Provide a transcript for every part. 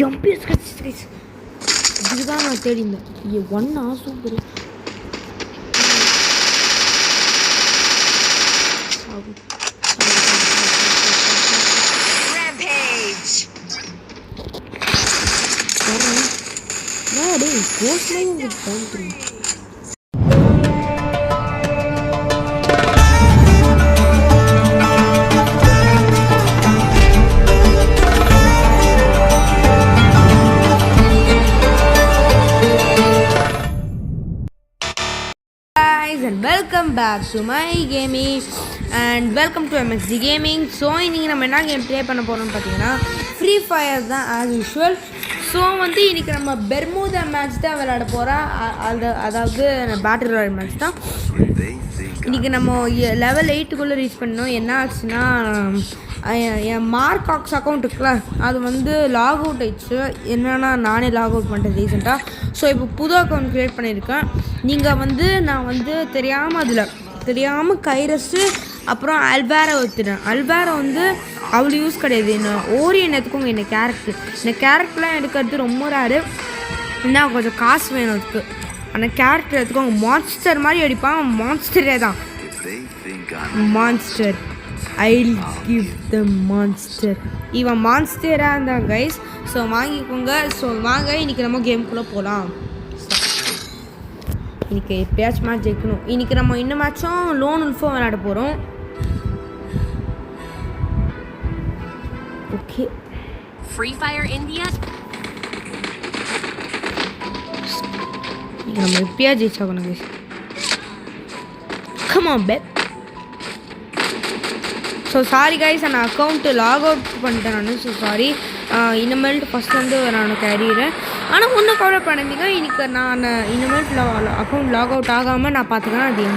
MBS கிடச்சிச்சு guys. இதுதான் நான் தேடி இருந்தேன். ஒன்னா super. And welcome back to my gaming and welcome to MXD Gaming. So இன்னைக்கு நம்ம என்ன கேம் ப்ளே பண்ண போறோம்னு பார்த்தீங்கன்னா ஃப்ரீ ஃபயர் தான் as usual. ஸோ வந்து இன்றைக்கி நம்ம பெர்முடா மேட்ச் தான் விளையாட போகிறோம். அதாவது பேட்டில் ராயல் மேட்ச் தான். இன்றைக்கி நம்ம லெவல் 8க்குள்ளே ரீச் பண்ணோம். என்ன ஆச்சுன்னா என் மார்காக்ஸ் அக்கௌண்ட் இருக்குல்ல அது வந்து லாக் அவுட் ஆயிடுச்சு. என்னென்னா நானே லாக் அவுட் பண்ணிட்டேன் ரீசெண்டாக. ஸோ இப்போ புது அக்கௌண்ட் க்ரியேட் பண்ணியிருக்கேன். நீங்கள் வந்து நான் வந்து தெரியாமல் கைரஸு அப்புறம் அல்பேரா ஊற்றுறேன். அல்பேரா வந்து அவ்வளோ யூஸ் கிடையாது. என்ன ஓரியன் எடுத்துக்கோங்க. என்ன கேரக்டர்லாம் எடுக்கிறது ரொம்ப ரேரு. என்ன கொஞ்சம் காசு வேணும் அதுக்கு. ஆனால் கேரக்டர் எடுத்துக்கோங்க. மான்ஸ்டர் மாதிரி அடிப்பான். மான்ஸ்டரே தான் monster. I'll give them monster. இவன் மான்ஸ்டராக இருந்தான் கைஸ். ஸோ வாங்கிக்கோங்க. ஸோ வாங்க இன்றைக்கி நம்ம கேமுக்குள்ளே போகலாம். இன்றைக்கி எப்பயாச்சும் மேட்ச் ஜெயிக்கணும். இன்றைக்கி நம்ம இன்னும் மேட்சும் லோன் உல்ஃபும் விளையாட போகிறோம். Okay Free Fire India. இன்றைக்கி நம்ம எப்பயா ஜெயிச்சாகணும் guys. come on bet. So sorry guys, நான் அக்கௌண்ட்டு லாக் அவுட் பண்ணிட்டேன் நான். So sorry. இனிமேல்ட்டு ஃபஸ்ட்லேருந்து நான் கேரியர். ஆனால் ஒன்றும் கவலை பண்ணாதீங்க. இன்றைக்கி நான் இனிமேல்ட்டு அக்கௌண்ட் லாக் அவுட் ஆகாமல் நான் பார்த்துக்கிறேன். அது ஏன்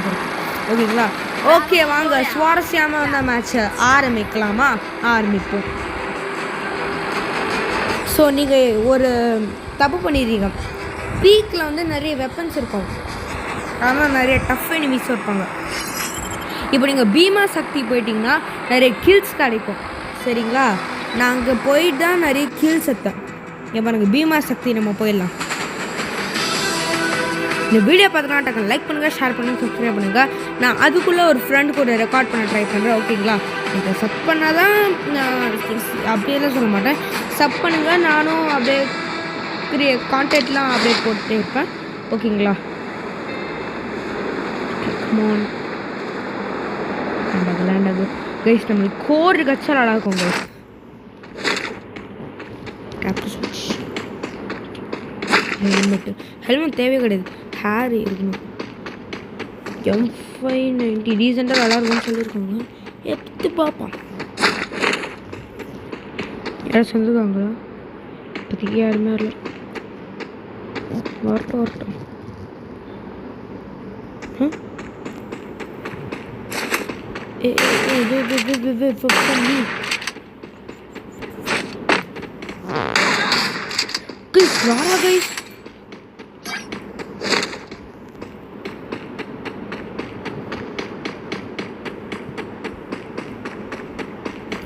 ஓகேங்களா? ஓகே வாங்க சுவாரஸ்யமாக வந்த மேட்ச்சை ஆரம்பிக்கலாமா? ஆரம்பிப்போம். ஸோ நீங்கள் ஒரு தப்பு பண்ணிடுறீங்க. பீக்கில் வந்து நிறைய வெப்பன்ஸ் இருக்கும். ஆனால் நிறைய டஃப் எனிமீஸ் இருப்பாங்க. இப்போ நீங்கள் பீமா சக்தி போயிட்டிங்கன்னா நிறைய கில்ஸ் கிடைக்கும். சரிங்களா? நான் அங்கே போயிட்டு தான் நிறைய கில்ஸ் எடுத்தேன். இப்போ எனக்கு பீமா சக்தி நம்ம போயிடலாம். இந்த வீடியோ பார்த்தீங்கன்னா டக்கு லைக் பண்ணுங்கள், ஷேர் பண்ணுங்கள், சப்ஸ்கிரைப் பண்ணுங்கள். நான் அதுக்குள்ளே ஒரு ஃப்ரெண்டு கூட ரெக்கார்ட் பண்ண ட்ரை பண்ணுறேன். ஓகேங்களா? நீங்கள் சப் பண்ணால் தான் நான் அப்படியெல்லாம் சொல்ல மாட்டேன். சப் பண்ணுங்கள். நானும் அப்படியே கான்டெக்ட்லாம் அப்படியே போட்டுட்டே இருப்பேன். ஓகேங்களா? லேண்டாகு கைஸ். நம்மளுக்கு கோடு கச்சால் அழகும் கைஸ். ஹெல்மெட் தேவையே கிடையாது. ஹேர் இருக்கணும். M590 ரீசெண்டாக நல்லா இருக்கும்னு சொல்லியிருக்காங்க. எடுத்து பார்ப்போம். யாரும் சொல்லிருக்காங்களா? இப்போதைக்கு யாருமே இல்லை. வரட்டும். Rara guys.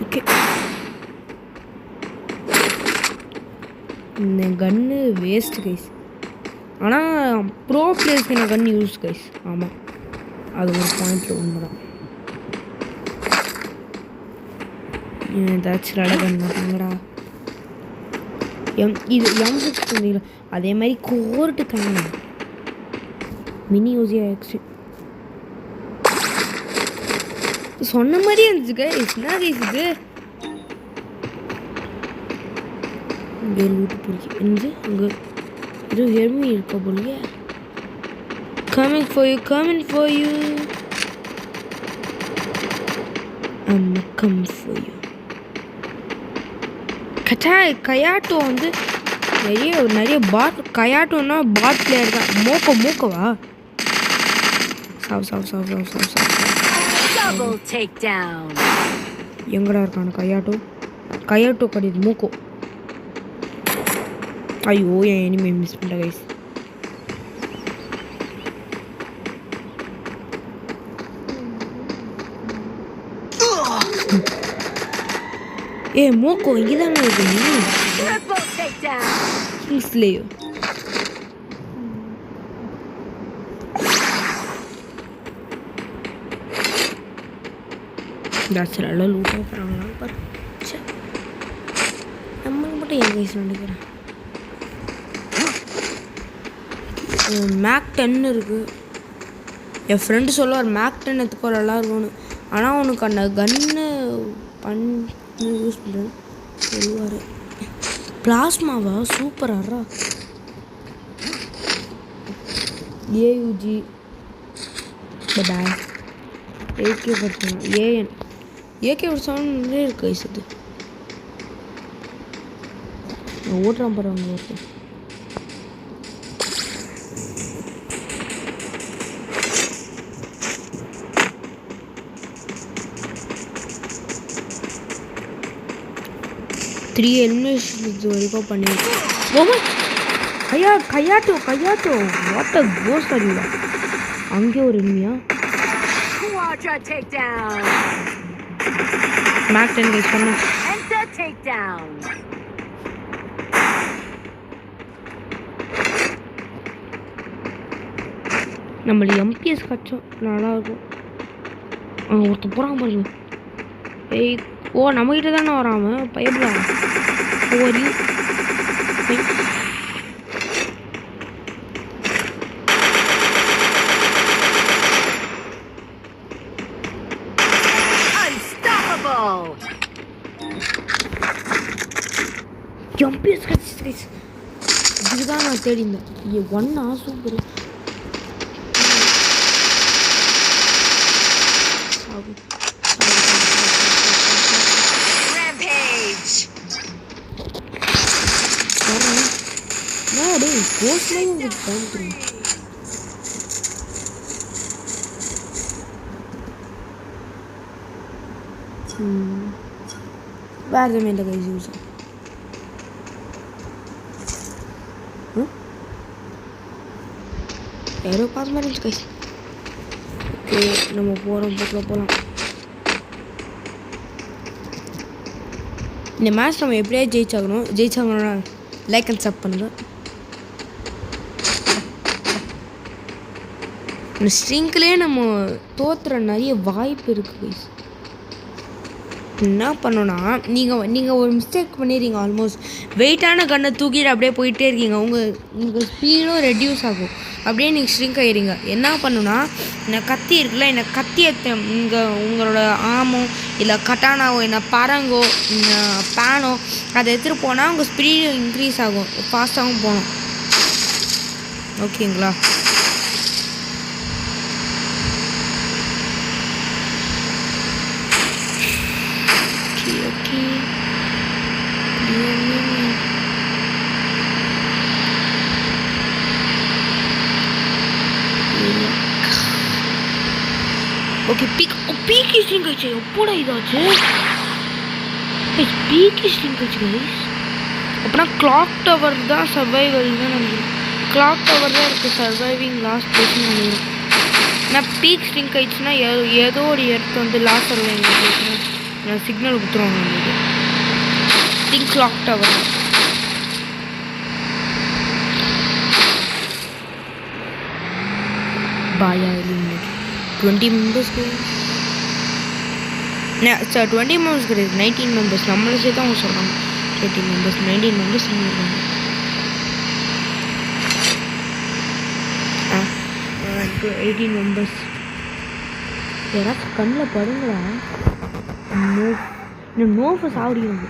Okay. இந்த கன்னு வேஸ்ட் கைஸ். ஆனால் ப்ரோ பிளேயர்ஸ்க்கு இந்த கன் யூஸ் கைஸ். ஆமாம், அது ஒரு பாயிண்ட்டில் உண்மைதான். ஏதாச்சும் ரட கன் மாட்டாங்கடா. இது M6 அதே மாதிரி கோர்ட்டு கண்ணு மினி யூஸியா ஆக்சி சொன்ன மாதிரி இருந்துச்சு கைஸ். என்ன கைஸ் இது? இங்கே லூட்டு பிடிச்சி இருந்து அங்கே இது ஹெல்மி இருக்க போலியே. coming for you I'm coming for you. கயாட்டோ வந்து நிறைய பாட். கயாட்டோன்னா பாட் பிளேயர் தான். மூக்கவா? எங்கடா இருக்கான கயாட்டோ கிடையாது, மூக்கோ. ஐயோ, என் எனிமே மிஸ் பண்ணிட்டேன் கைஸ். மூக்கோ இங்கே தானே இருக்கு. Triple takedown. Slayer. That's a lot of loot but நம்மளுக்கு மட்டும் ஏன் கைஸ் நினைக்கிறேன். மேக் 10 இருக்குது. என் ஃப்ரெண்டு சொல்லுவார் மேக் 10 எடுத்துக்கோ நல்லா இருக்கும்னு. ஆனால் உனக்கு அந்த கன்னு பண்ணி யூஸ் பண்ணுறது சொல்லுவார். பிளாஸ்மாவா சூப்பராரா. AUG bye AK-47 AN AK-47 இருக்கு கைஸ். இது ஓட்டுறான் பாருங்க ஒருத்தர். த்ரீ எலிமினேஷன் இது வரைக்கும் பண்ணியிருக்கோம். ஓமா கையாட்டோ வாட் அ கோஸ்ட் அறிவா. அங்கே ஒரு எனிமியா. Quadra takedown. மேக் 10 கைஸ் பண்ணு. Penta takedown. நம்மளுக்கு எம்பிஎஸ் கச்சோம் நல்லாயிருக்கும். ஒருத்தர் போகிறான் பாருங்க. ஏய் ஓ நம்மகிட்ட தானே வராம பயப்படாம ஓரி. Unstoppable. எம்பிஎஸ் கட்சி இதுதான் நான் தேடிந்தேன். ஒன்னா சூப்பர். வேறு எதுவுமே இல்லை கைஸ் யூஸ். யாரோ பார்த்த மாதிரி இருந்துச்சு கைஸ். ஓகே நம்ம போகலாம். இந்த மேட்ச் நம்ம எப்படியா ஜெயிச்சாகணும்னா லைக் அண்ட் சப் பண்ணுங்க. இந்த ஸ்ட்ரிங்க்லேயே நம்ம தோற்றுற நிறைய வாய்ப்பு இருக்குது கைஸ். என்ன பண்ணோன்னா நீங்கள் ஒரு மிஸ்டேக் பண்ணிடுறீங்க. ஆல்மோஸ்ட் வெயிட்டான கன்னை தூக்கிட்டு அப்படியே போயிட்டே இருக்கீங்க. உங்கள் ஸ்பீடும் ரெடியூஸ் ஆகும். அப்படியே நீங்கள் ஸ்ட்ரிங்க் ஆகிடுங்க. என்ன பண்ணுன்னா இந்த கத்தி இருக்குல்ல, இந்த கத்தியை இங்கே உங்களோட ஆமோ இல்லை கட்டானாவோ இல்லை பரங்கோ பேனோ அதை எடுத்துகிட்டு போனால் உங்கள் ஸ்பீடு இன்க்ரீஸ் ஆகும். ஃபாஸ்ட்டாகவும் போகணும். ஓகேங்களா? ஓகே பீக்கி ஸ்ட்ரிங் ஆச்சு. எப்போடா இதாச்சு? பீக்கி ஸ்ட்ரிங் ஆச்சு கைஸ். அப்படின்னா கிளாக் டவர் தான் சர்வைவல் தான் நினைக்கிறேன். கிளாக் டவர் தான் இருக்குது சர்வைவிங் லாஸ்ட் பிளேஸ்னு நினைக்கிறேன். நான் பீக் ஸ்ட்ரிங் ஆயிடுச்சுன்னா ஏதோ ஒரு இடத்து வந்து லாஸ்ட் சர்வைவிங் பிளேஸ்னா நான் சிக்னல் கொடுத்துருவாங்க. உங்களுக்கு திங்க் கிளாக் டவர் பாயா 20 members சார் 20 members கிடையாது 19 members. நம்மளை சேர்த்து அவங்க சொல்கிறாங்க 20 members 19 members சொல்லியிருக்காங்க. 18 members. யாராச்சும் கண்ணில் படுங்களா? நோஃபை சாப்பிடுங்க.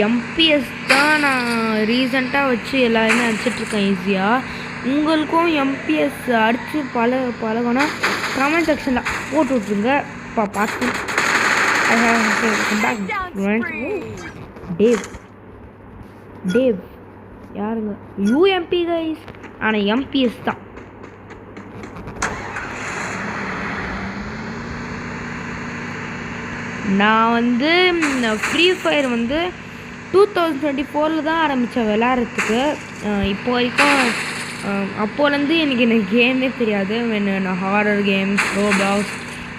எம்பிஎஸ் தான் நான் ரீசெண்டாக வச்சு எல்லாருமே அடிச்சிட்ருக்கேன் ஈஸியாக. உங்களுக்கும் எம்பிஎஸ் அடித்து பழகனா கமெண்ட் செக்ஷனில் போட்டு விட்ருங்க. பார்த்து டேவ் யாருங்க? UMP guys. ஆனால் எம்பிஎஸ் தான். நான் வந்து ஃப்ரீ ஃபயர் வந்து 2024 தான் ஆரம்பித்தேன் விளையாடுறதுக்கு. இப்போ வரைக்கும் அப்போலேருந்து எனக்கு கேமே தெரியாது. நான் ஹாரர் கேம்ஸ் ரோபாக்ஸ்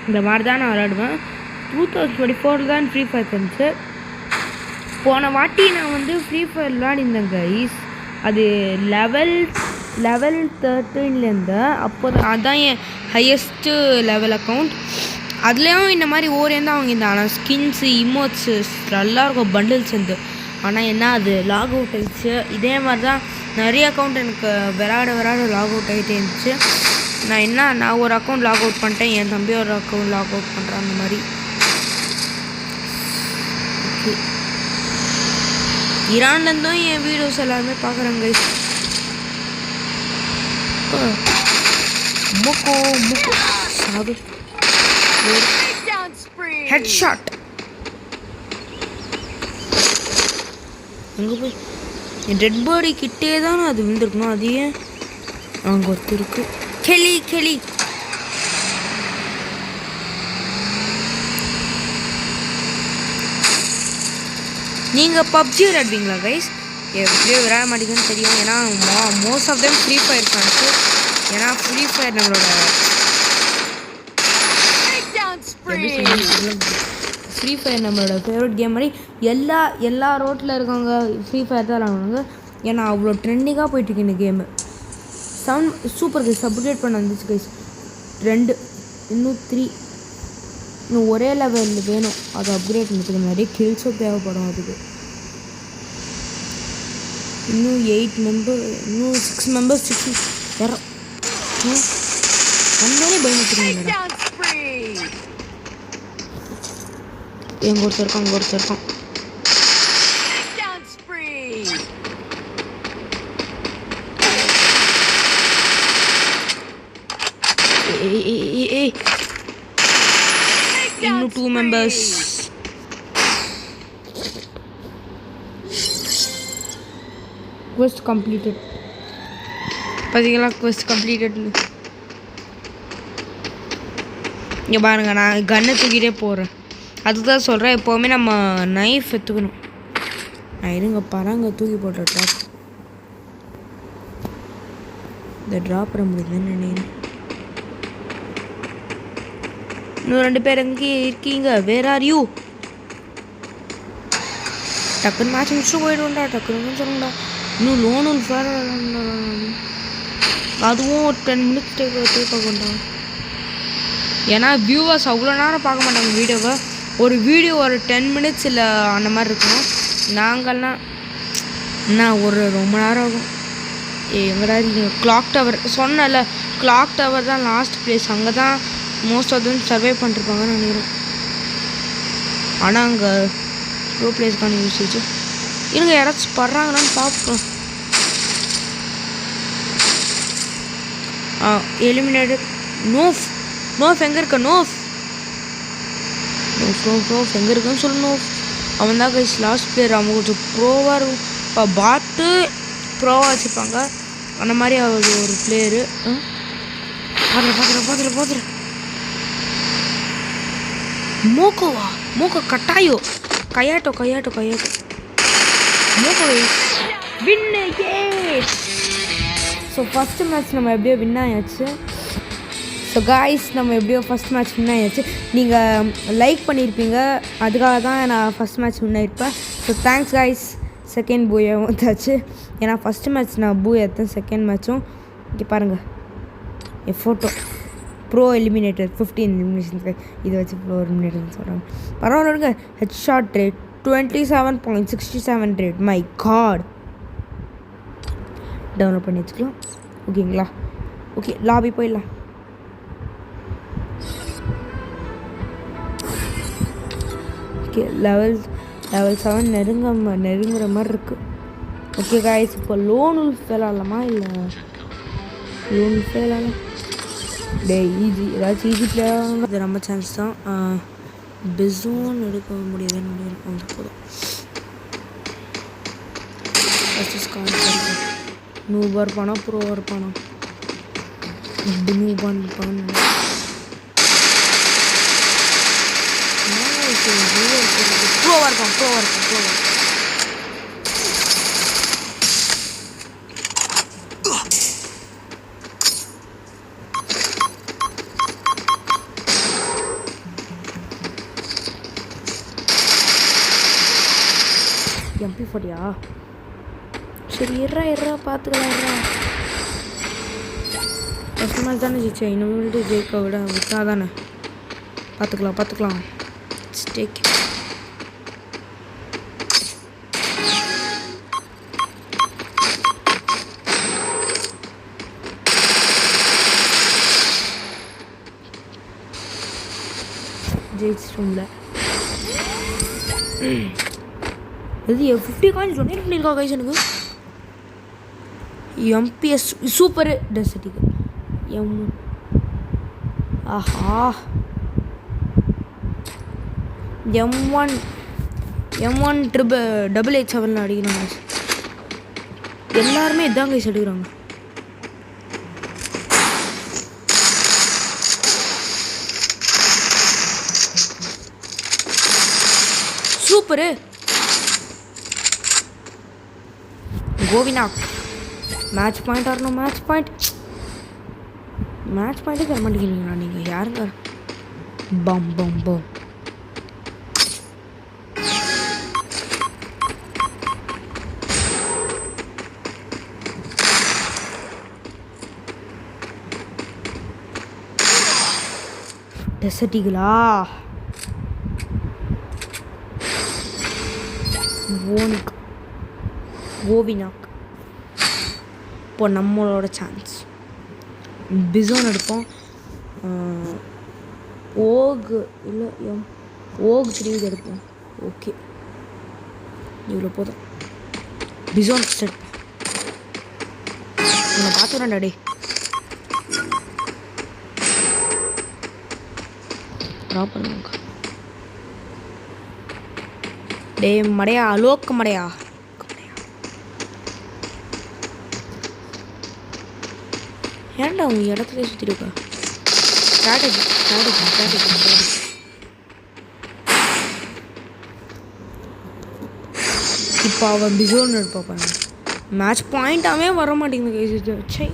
இந்த மாதிரி தான் நான் விளையாடுவேன். 2024 தான் ஃப்ரீ ஃபயர் இருந்துச்சு. போன வாட்டி நான் வந்து ஃப்ரீ ஃபயர் விளையாடிருந்தேன் கைஸ். அது லெவல் 13 இருந்தேன். அப்போ அதுதான் என் ஹையஸ்ட்டு லெவல் அக்கௌண்ட். அதுலேயும் இந்த மாதிரி ஓரேந்தான் வாங்கியிருந்தேன். ஆனால் ஸ்கின்ஸு இமோட்ஸு நல்லா இருக்கும் பண்டில்ஸ் இருந்து. ஆனால் என்ன அது லாக் அவுட் ஆகிடுச்சு. இதே மாதிரி தான் நிறைய அக்கௌண்ட் எனக்கு விளாட லாக் அவுட் ஆகிட்டே இருந்துச்சு. நான் ஒரு அக்கௌண்ட் லாக் அவுட் பண்ணிட்டேன், என் தம்பி ஒரு அக்கௌண்ட் லாக் அவுட் பண்ணுறேன். அந்த மாதிரி ஓகே. ஈரான்லேருந்தும் என் வீடியோஸ் எல்லாருமே பார்க்குறாங்க கைஸ். முக்கோ சாவு ஹெட் ஷாட். அங்கே போய் என் டெட் பாடி கிட்டே தான் அது விழுந்துருக்கணும். அது ஏன் அங்கே ஒருத்தர் இருக்கு. கிளி நீங்கள் பப்ஜி விளையாடுவீங்களா கைஸ்? எப்படியோ விளையாட மாட்டேங்குன்னு தெரியும். ஏன்னா most of them free fire fans. ஏன்னா ஃப்ரீ ஃபயர் நம்மளோட ஃப்ரீ ஃபயர் நம்மளோட ஃபேவரட் கேம். மாதிரி எல்லா ரோட்டில் இருக்கவங்க ஃப்ரீ ஃபயர் தான் விளாடுவாங்க. ஏன்னா அவ்வளோ ட்ரெண்டிங்காக போயிட்டுருக்கு இந்த கேமு. Super guys. அப்டேட் பண்ண வந்துச்சு கைஸ். 2 இன்னும் 3 இன்னும் ஒரே லெவலில் வேணும். அது அப்கிரேட் பண்ணுறதுக்கு நிறைய கில்ஸும் தேவைப்படும். அதுக்கு இன்னும் 8 மெம்பர், இன்னும் 6 மெம்பர்ஸ் 6 வரோம். வந்தாலே பயந்துட்டுருங்க. எங்க ஒருத்தர் இருக்கான், அங்கே ஒருத்தர் இருக்கான். இன்னும் 2 மெம்பர்ஸ். quest completed. பார்த்தீங்களா quest completed. இங்கே பாருங்க, நான் கன்னை தூக்கிட்டே போகிறேன். அதுதான் சொல்கிறேன், எப்போவுமே நம்ம நைஃப் எடுத்துக்கணும். நான் இருங்க பராங்க தூக்கி போடுற ட்ராப். இந்த ட்ராப் பண்ண முடியுதுன்னு நினைக்கிறேன். இன்னும் 2 பேர் எங்கே இருக்கீங்க? Where are you? டக்குன்னு மேட்ச் முடிச்சுட்டு போயிடுவோம்டா. டக்குன்னு சொல்லுங்கடா. இன்னும் லோனு வேறு அதுவும் ஒரு 10 மினிட்ஸ் டேக் ஆகும்டா. ஏன்னா வியூவர்ஸ் அவ்வளோ நேரம் பார்க்க மாட்டாங்க வீடியோவை. ஒரு வீடியோ ஒரு 10 மினிட்ஸ் இல்லை அந்த மாதிரி இருக்கணும். நாங்கள்லாம் என்ன ரொம்ப நேரம் ஆகும். எங்கடா இருக்கீங்க? கிளாக் டவர் சொன்னல, கிளாக் டவர் தான் லாஸ்ட் பிளேஸ். அங்கே தான் மோஸ்ட் ஆஃப் தம் சர்வே பண்ணிருப்பாங்கன்னு நினைக்கிறேன். ஆனால் அங்கே ப்ரோ பிளேஸ்க்கான யூசேஜ் இருங்க. யாராச்சும் படுறாங்கன்னு பார்ப்போம். எலிமினேட்டட். நோஃப் எங்கே இருக்க? நோஃப் எங்கே இருக்குன்னு சொல்லணும். அவன் தான் கைஸ் லாஸ்ட் பிளேயர். அவங்க கொஞ்சம் ப்ரோவாக இருக்கும். இப்போ பாட்டு ப்ரோவாக வச்சுருப்பாங்க. அந்த மாதிரி அவர் ஒரு பிளேயரு. பார்த்துரு மோக்கோ கட்டாயோ கையாட்டோ மோக்கோ வின்னு. ஸோ ஃபஸ்ட்டு மேட்ச் நம்ம எப்படியோ வின் ஆயாச்சு. ஸோ காய்ஸ் நம்ம எப்படியோ ஃபஸ்ட் மேட்ச் வின் ஆயாச்சு. நீங்கள் லைக் பண்ணியிருப்பீங்க, அதுக்காக தான் நான் ஃபஸ்ட் மேட்ச் வின் ஆகிருப்பேன். So thanks guys. செகண்ட் பூயை வந்தாச்சு. ஏன்னா ஃபஸ்ட்டு மேட்ச் நான் பூ எடுத்தேன். செகண்ட் மேட்சும் இங்கே பாருங்கள் என் ஃபோட்டோ. Bro eliminator 15 elimination. இதை வச்சு ப்ரோ எலிமினேட்டர்னு சொல்கிறாங்க. பரவாயில்ல. Head shot rate 27.67 rate. My god. Download பண்ணி வச்சுக்கலாம். ஓகேங்களா? ஓகே லாபி போயிடலாம். ஓகே லெவல் 7 நெருங்குற மாதிரி இருக்குது. ஓகே காய்ஸ், இப்போ லோன் உல்ஃப் விளாட்லாமா? இல்லை லோன் உல்ஃப் விளாட்லாம். ஈஸி ஏதாச்சும் ஈஸி பிளேயர். இது நம்ம சான்ஸ் தான். பிஸோன் எடுக்க முடியாதுன்னு வந்து போதும். ஃபஸ்ட்டு ஸ்கார் நூபாக இருப்பானா ப்ரோவாக இருப்பானா? இப்படி நூபான்னு இருப்பான்னு ப்ரோவாக இருப்பான். MP40யா? சரி இருறா பார்த்துக்கலாம். ஃபஸ்ட் மேட்ச் தானே ஜெயிச்சேன், இன்னும் ஜெயிக்க விட்டா தானே. பார்த்துக்கலாம். ஸ்டேக் ஜெயிச்சிட்டோம்ல. இது 50 காயின்ஸ் டொனேட் பண்ணியிருக்கா கைஸ் எனக்கு. எம்பிஎஸ் சூப்பர் டெசர்ட்டிக்கு ஆஹா M1 888 அடிக்கிறாங்க. எல்லாருமே இதான் கைஸ் எடுக்கிறாங்க. சூப்பரு கோவிநாக். மேட்ச் பாயிண்ட் வரணும். மேட்ச் பாயிண்ட்டே தர மாட்டேங்கிறீங்களா நீங்கள்? யாருங்க? பம் டெசர்ட்டிகளா? கோவிநாக். இப்போ நம்மளோட சான்ஸ். பிசோன் எடுப்போம். ஓக் 3 எடுப்போம். ஓகே இவ்வளோ போதும். பிசோன் செட் நான் பார்த்துக்கிறேன் டாடி. ட்ராப் பண்ணுங்க டே மடையா. அலோக்கு மடையா. ஏன்டா உங்க இடத்துல சுற்றிருக்கா? ஸ்ட்ராட்டஜி. இப்போ அவன் பிசோன் எடுப்பாங்க. மேட்ச் பாயிண்டாகவே வர மாட்டேங்குது. சை,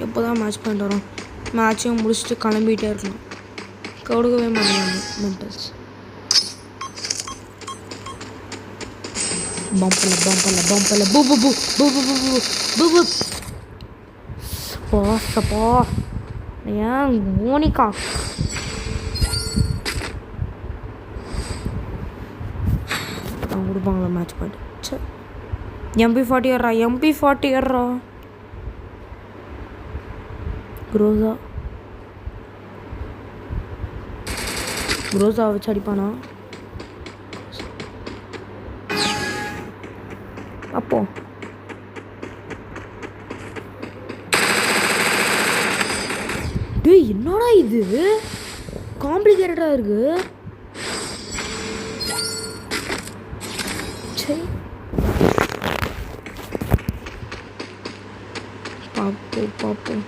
எப்போ தான் மேட்ச் பாயிண்ட் வரும்? மேட்சையும் முடிச்சுட்டு கிளம்பிகிட்டே இருக்கலாம். கொடுக்கவே மாட்டேங்காங்க மென்டல்ஸ். பம்பல பூ சப்பா ஏன் மோனிகா அவங்க கொடுப்பாங்களா மேட்ச் பாயிண்ட்? சே MP40 ஏறா. குரோசா வச்சு அடிப்பானா? அப்போ டேய் என்னடா இது காம்ப்ளிகேட்டடா இருக்கு. சரி பாப்போம்.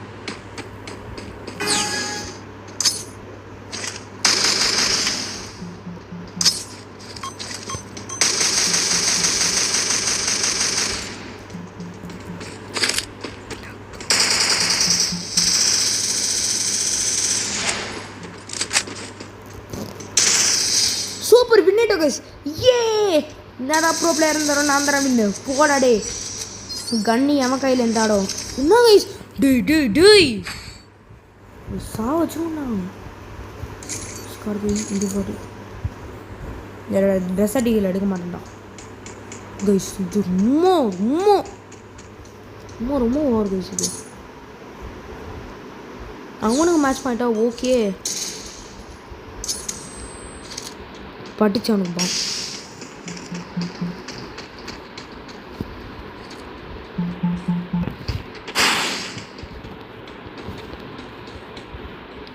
Super வின்னிட்டோ guys. ஏ என்னடா ப்ரோ பிளேயர் இருந்தாலும் நான் தர வின்னு. போடா டே கண்ணி எவன் கையில் இருந்தாடோ. என்ன கைஸ் டேய் சாவச்சுண்ணா. ஸ்கார்பியோ MP40 ட்ரெஸ் அடிக்கல எடுக்க மாட்டேன்டா கைஸ். இது ரொம்ப ஓவர் கைஸ். இது அவனுக்கு மேட்ச் பாயிண்டா? ஓகே படிச்சானுப்பா.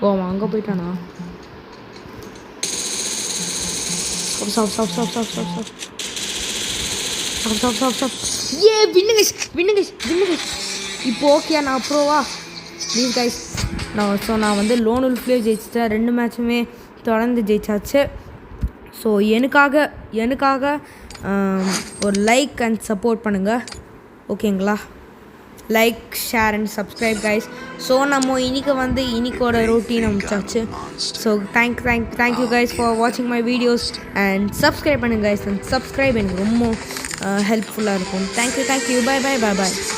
ஓ அவன் அங்கே போயிட்டானா? ஏ வின்னு கைஸ். இப்போ ஓகே நான் அப்ரோவா ப்ளீஸ் கைஸ். நான் வந்து லோன் உல்ஃப்லேயே ஜெயிச்சிட்டேன். 2 மேட்சுமே தொடர்ந்து ஜெயிச்சாச்சு. ஸோ எனக்காக ஒரு லைக் அண்ட் சப்போர்ட் பண்ணுங்கள் ஓகேங்களா? Like share and subscribe guys. So நம்ம இன்னைக்கோட ரொட்டீன் அமைச்சாச்சு. ஸோ தேங்க்யூ கைஸ் ஃபார் வாட்சிங் மை வீடியோஸ் அண்ட் சப்ஸ்கிரைப் பண்ணுங்க கைஸ். அண்ட் சப்ஸ்கிரைப் எனக்கு ரொம்ப ஹெல்ப்ஃபுல்லாக இருக்கும். Thank you by.